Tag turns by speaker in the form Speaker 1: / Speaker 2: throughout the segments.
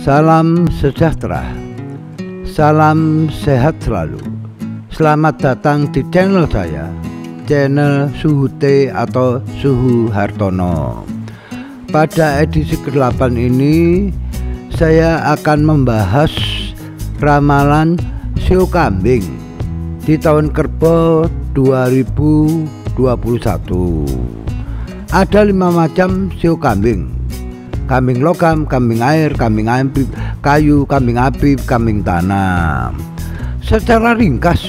Speaker 1: Salam sejahtera, salam sehat selalu. Selamat datang di channel saya, channel Suhu T atau Suhu Hartono. Pada edisi ke-8 ini saya akan membahas ramalan sio kambing di tahun Kerbau 2021. Ada 5 macam sio kambing: kambing logam, kambing air, kambing api kayu, kambing api, kambing tanah. Secara ringkas,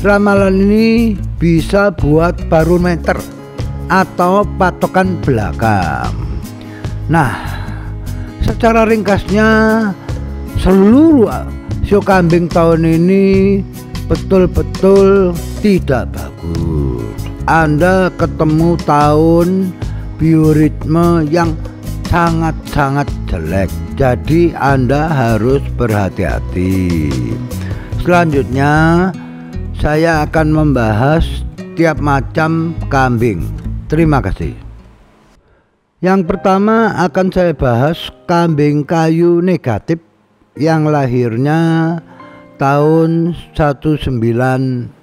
Speaker 1: ramalan ini bisa buat barometer atau patokan belakang. Nah, secara ringkasnya, seluruh sio kambing tahun ini betul-betul tidak bagus. Anda ketemu tahun bioritme yang sangat-sangat jelek, jadi Anda harus berhati-hati. Selanjutnya saya akan membahas tiap macam kambing. Terima kasih. Yang pertama akan saya bahas kambing kayu negatif yang lahirnya tahun 1955.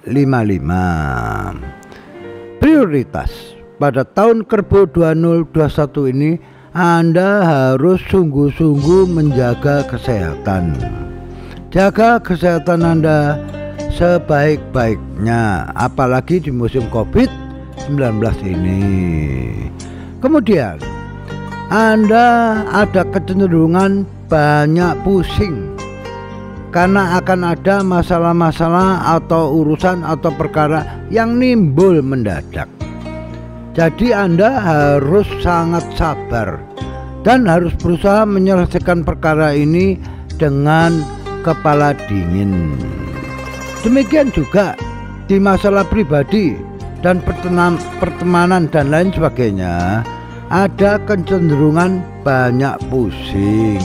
Speaker 1: Prioritas pada tahun Kerbau 2021 ini, Anda harus sungguh-sungguh menjaga kesehatan. Jaga kesehatan Anda sebaik-baiknya, apalagi di musim COVID-19 ini. Kemudian Anda ada kecenderungan banyak pusing karena akan ada masalah-masalah atau urusan atau perkara yang nimbul mendadak. Jadi Anda harus sangat sabar dan harus berusaha menyelesaikan perkara ini dengan kepala dingin. Demikian juga di masalah pribadi dan pertemanan dan lain sebagainya, ada kecenderungan banyak pusing.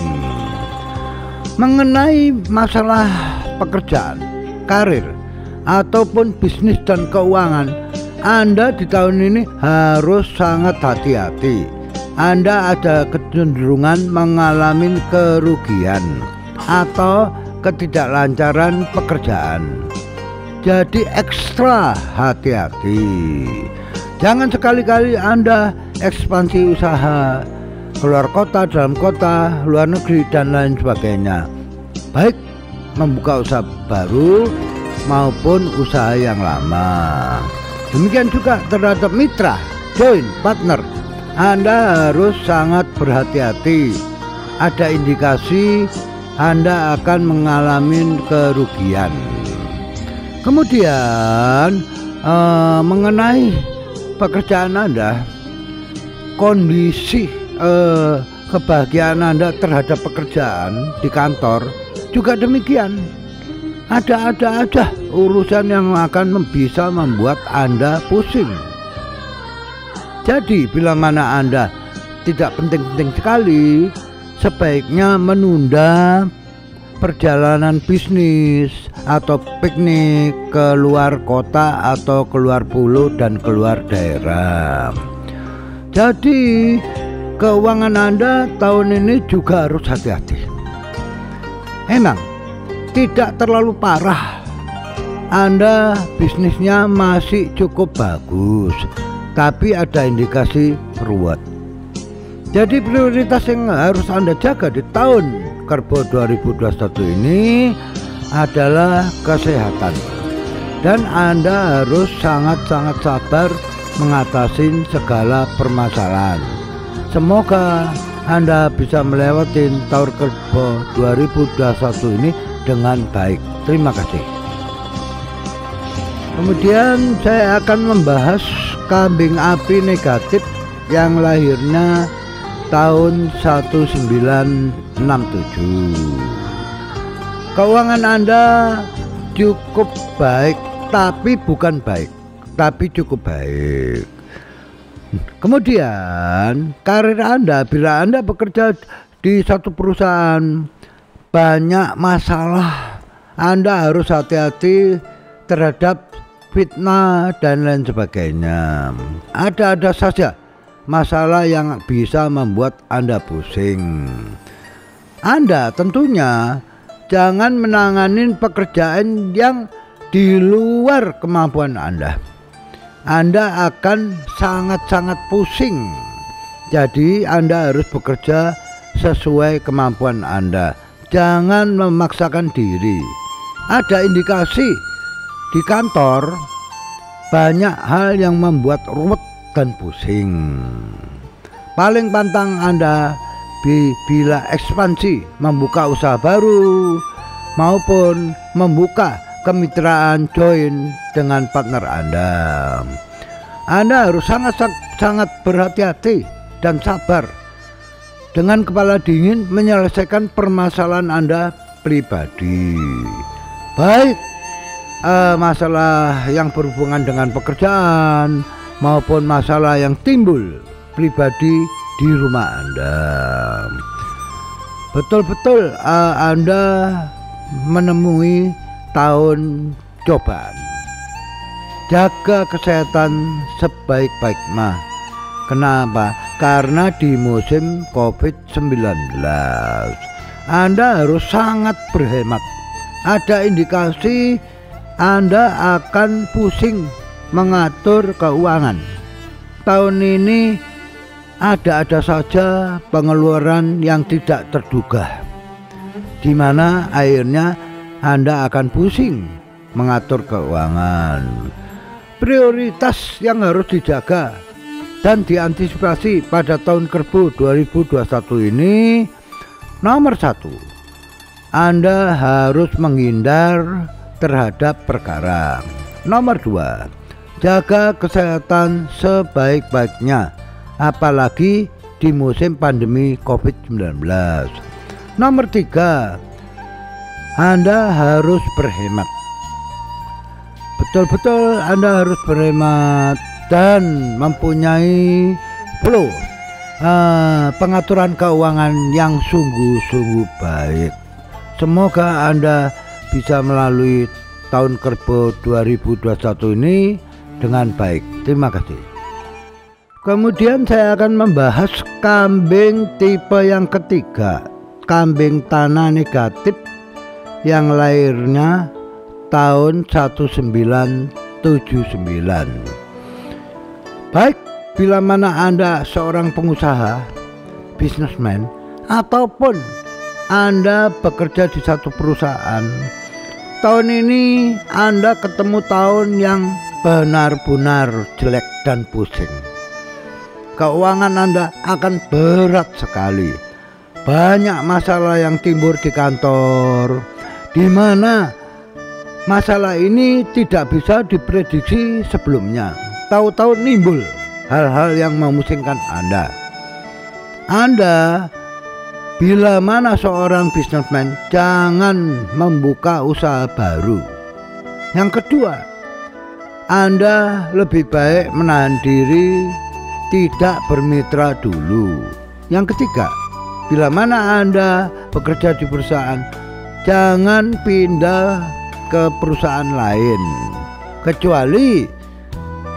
Speaker 1: Mengenai masalah pekerjaan, karir, ataupun bisnis dan keuangan, Anda di tahun ini harus sangat hati-hati. Anda ada kecenderungan mengalami kerugian atau ketidaklancaran pekerjaan. Jadi ekstra hati-hati. Jangan sekali-kali Anda ekspansi usaha keluar kota, dalam kota, luar negeri, dan lain sebagainya, baik membuka usaha baru maupun usaha yang lama. Demikian juga terhadap mitra, join, partner, Anda harus sangat berhati-hati. Ada indikasi Anda akan mengalami kerugian. Kemudian mengenai pekerjaan Anda, kondisi kebahagiaan Anda terhadap pekerjaan di kantor juga demikian. Ada aja urusan yang akan bisa membuat Anda pusing. Jadi bila mana Anda tidak penting-penting sekali, sebaiknya menunda perjalanan bisnis atau piknik ke luar kota atau keluar pulau dan keluar daerah. Jadi keuangan Anda tahun ini juga harus hati-hati. Emang tidak terlalu parah, Anda bisnisnya masih cukup bagus, tapi ada indikasi ruwet. Jadi prioritas yang harus Anda jaga di tahun Kerbau 2021 ini adalah kesehatan, dan Anda harus sangat-sangat sabar mengatasi segala permasalahan. Semoga Anda bisa melewati tahun Kerbau 2021 ini dengan baik. Terima kasih. Kemudian saya akan membahas kambing api negatif yang lahirnya tahun 1967. Keuangan Anda cukup baik, tapi bukan baik, tapi cukup baik. Kemudian karir Anda, bila Anda bekerja di satu perusahaan banyak masalah, Anda harus hati-hati terhadap fitnah dan lain sebagainya. Ada saja masalah yang bisa membuat Anda pusing. Anda tentunya jangan menanganin pekerjaan yang di luar kemampuan Anda. Anda akan sangat-sangat pusing. Jadi Anda harus bekerja sesuai kemampuan Anda. Jangan memaksakan diri. Ada indikasi di kantor banyak hal yang membuat ruwet dan pusing. Paling pantang Anda bila ekspansi, membuka usaha baru maupun membuka kemitraan join dengan partner Anda. Anda harus sangat berhati-hati dan sabar dengan kepala dingin menyelesaikan permasalahan Anda pribadi. Baik masalah yang berhubungan dengan pekerjaan maupun masalah yang timbul pribadi di rumah Anda. Betul-betul Anda menemui tahun cobaan. Jaga kesehatan sebaik-baiknya. Kenapa? Karena di musim COVID-19 Anda harus sangat berhemat. Ada indikasi Anda akan pusing mengatur keuangan. Tahun ini ada saja pengeluaran yang tidak terduga, di mana akhirnya Anda akan pusing mengatur keuangan. Prioritas yang harus dijaga dan diantisipasi pada tahun Kerbau 2021 ini, nomor 1, Anda harus menghindar terhadap perkara. Nomor 2, jaga kesehatan sebaik-baiknya, apalagi di musim pandemi COVID-19. Nomor 3, Anda harus berhemat. Betul-betul Anda harus berhemat dan mempunyai flow pengaturan keuangan yang sungguh-sungguh baik. Semoga Anda bisa melalui tahun Kerbau 2021 ini dengan baik. Terima kasih. Kemudian saya akan membahas kambing tipe yang ketiga, kambing tanah negatif yang lahirnya tahun 1979. Baik, bila mana Anda seorang pengusaha, bisnismen, ataupun Anda bekerja di satu perusahaan, tahun ini Anda ketemu tahun yang benar-benar jelek dan pusing. Keuangan Anda akan berat sekali. Banyak masalah yang timbul di kantor, di mana masalah ini tidak bisa diprediksi sebelumnya. Tahu-tahu nimbul hal-hal yang memusingkan Anda. Anda bila mana seorang bisnismen, jangan membuka usaha baru. Yang kedua, Anda lebih baik menahan diri, tidak bermitra dulu. Yang ketiga, bila mana Anda bekerja di perusahaan, jangan pindah ke perusahaan lain kecuali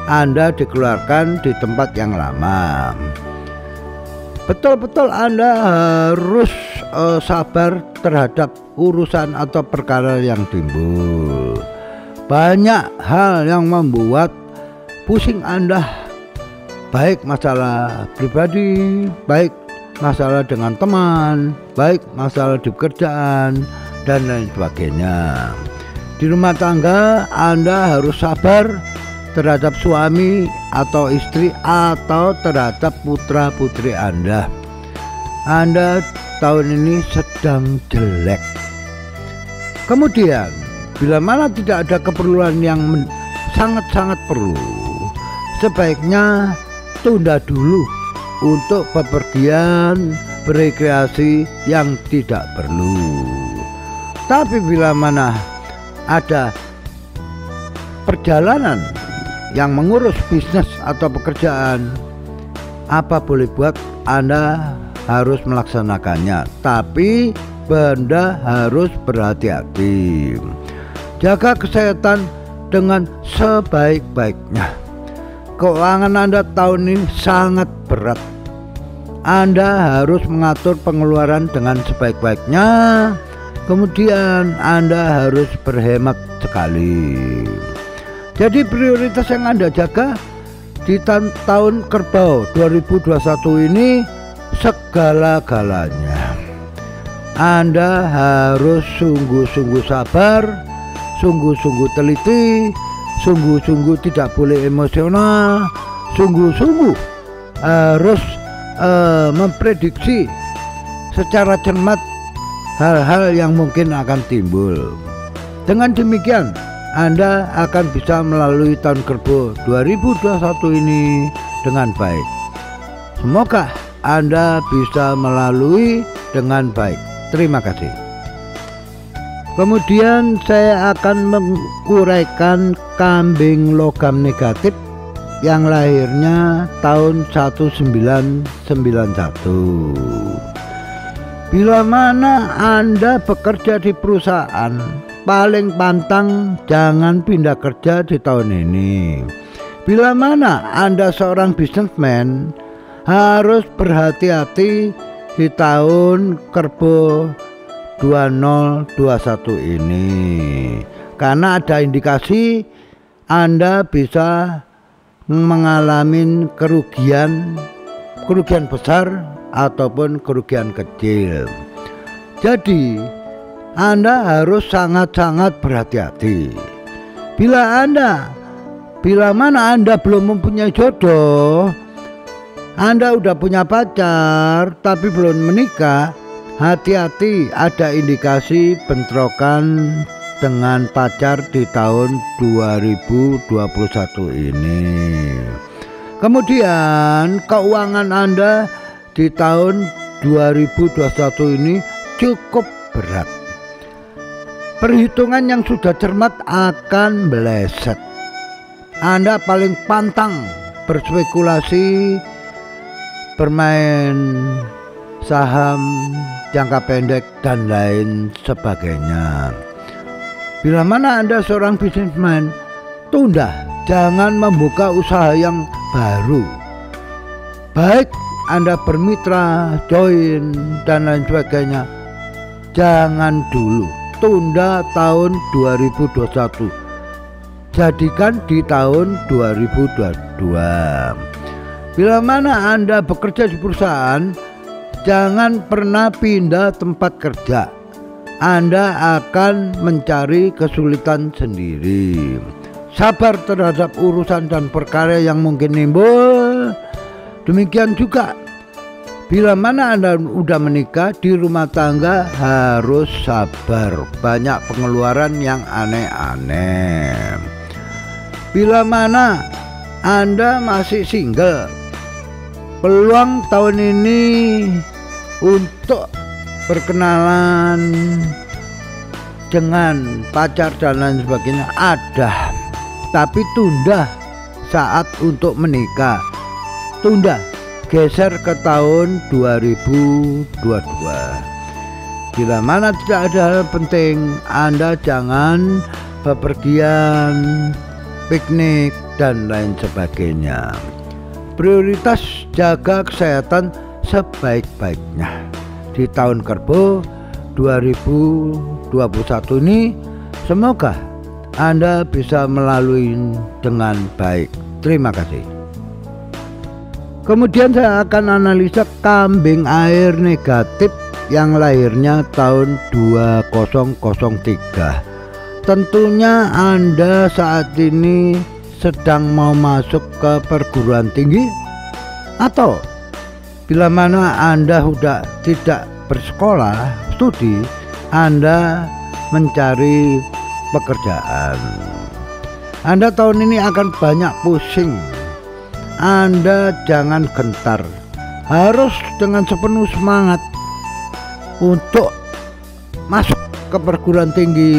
Speaker 1: Anda dikeluarkan di tempat yang lama. Betul-betul Anda harus sabar terhadap urusan atau perkara yang timbul. Banyak hal yang membuat pusing Anda, baik masalah pribadi, baik masalah dengan teman, baik masalah di pekerjaan, dan lain sebagainya. Di rumah tangga Anda harus sabar terhadap suami atau istri atau terhadap putra putri Anda. Anda tahun ini sedang jelek. Kemudian bila mana tidak ada keperluan yang sangat-sangat perlu, sebaiknya tunda dulu untuk bepergian berekreasi yang tidak perlu. Tapi bila mana ada perjalanan yang mengurus bisnis atau pekerjaan, apa boleh buat, Anda harus melaksanakannya. Tapi Anda harus berhati-hati. Jaga kesehatan dengan sebaik-baiknya. Keuangan Anda tahun ini sangat berat. Anda harus mengatur pengeluaran dengan sebaik-baiknya. Kemudian Anda harus berhemat sekali. Jadi prioritas yang Anda jaga di tahun kerbau 2021 ini segala-galanya. Anda harus sungguh-sungguh sabar, sungguh-sungguh teliti, sungguh-sungguh tidak boleh emosional, sungguh-sungguh harus memprediksi secara cermat hal-hal yang mungkin akan timbul. Dengan demikian Anda akan bisa melalui tahun kerbau 2021 ini dengan baik. Semoga Anda bisa melalui dengan baik. Terima kasih. Kemudian saya akan menguraikan kambing logam negatif yang lahirnya tahun 1991. Bila mana Anda bekerja di perusahaan, paling pantang jangan pindah kerja di tahun ini. Bila mana Anda seorang bisnismen, harus berhati-hati di tahun kerbau 2021 ini, karena ada indikasi Anda bisa mengalami kerugian besar ataupun kerugian kecil. Jadi Anda harus sangat-sangat berhati-hati. Bila mana Anda belum mempunyai jodoh, Anda udah punya pacar tapi belum menikah, hati-hati, ada indikasi bentrokan dengan pacar di tahun 2021 ini. Kemudian keuangan Anda di tahun 2021 ini cukup berat. Perhitungan yang sudah cermat akan meleset. Anda paling pantang berspekulasi, bermain saham jangka pendek dan lain sebagainya. Bila mana Anda seorang bisnismen, tunda, jangan membuka usaha yang baru. Baik Anda bermitra, join dan lain sebagainya, jangan dulu, tunda tahun 2021, jadikan di tahun 2022. Bila mana Anda bekerja di perusahaan, jangan pernah pindah tempat kerja. Anda akan mencari kesulitan sendiri. Sabar terhadap urusan dan perkara yang mungkin timbul. Demikian juga bila mana Anda sudah menikah, di rumah tangga harus sabar. Banyak pengeluaran yang aneh-aneh. Bila mana Anda masih single, peluang tahun ini untuk berkenalan dengan pacar dan lain sebagainya ada, tapi tunda saat untuk menikah, tunda, geser ke tahun 2022. Bila mana tidak ada hal penting, Anda jangan bepergian, piknik dan lain sebagainya. Prioritas jaga kesehatan sebaik-baiknya di tahun kerbau 2021 ini. Semoga Anda bisa melalui dengan baik. Terima kasih. Kemudian saya akan analisa kambing air negatif yang lahirnya tahun 2003. Tentunya Anda saat ini sedang mau masuk ke perguruan tinggi, atau bila mana Anda sudah tidak bersekolah, studi, Anda mencari pekerjaan. Anda tahun ini akan banyak pusing. Anda jangan gentar, harus dengan sepenuh semangat untuk masuk ke perguruan tinggi,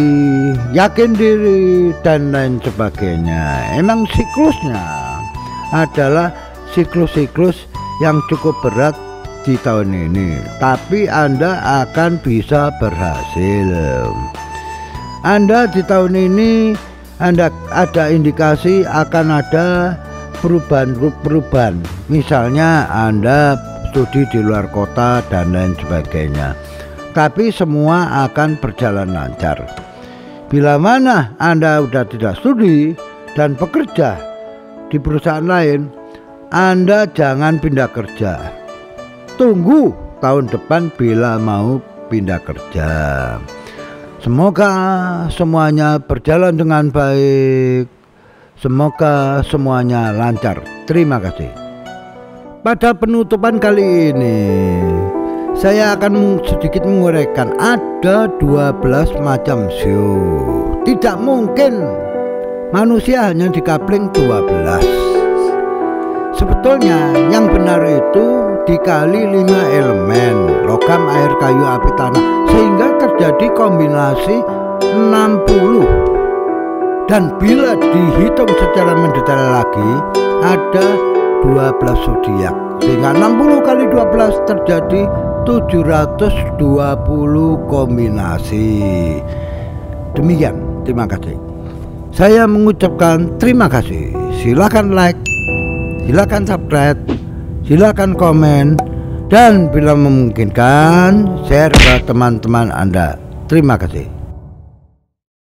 Speaker 1: yakin diri dan lain sebagainya. Emang siklusnya adalah siklus-siklus yang cukup berat di tahun ini, tapi Anda akan bisa berhasil. Anda di tahun ini Anda ada indikasi akan ada perubahan. Misalnya Anda studi di luar kota dan lain sebagainya. Tapi semua akan berjalan lancar. Bila mana Anda sudah tidak studi dan bekerja di perusahaan lain, Anda jangan pindah kerja. Tunggu tahun depan bila mau pindah kerja. Semoga semuanya berjalan dengan baik. Semoga semuanya lancar. Terima kasih. Pada penutupan kali ini, saya akan sedikit menguraikan ada 12 macam show. Tidak mungkin manusia hanya dikapling 12. Sebetulnya yang benar itu dikali 5 elemen, logam, air, kayu, api, tanah, sehingga terjadi kombinasi 60. Dan bila dihitung secara mendetail lagi, ada 12 zodiak, sehingga 60 kali 12 terjadi 720 kombinasi. Demikian, terima kasih. Saya mengucapkan terima kasih. Silakan like, silakan subscribe, silakan komen, dan bila memungkinkan share ke teman-teman Anda. Terima kasih.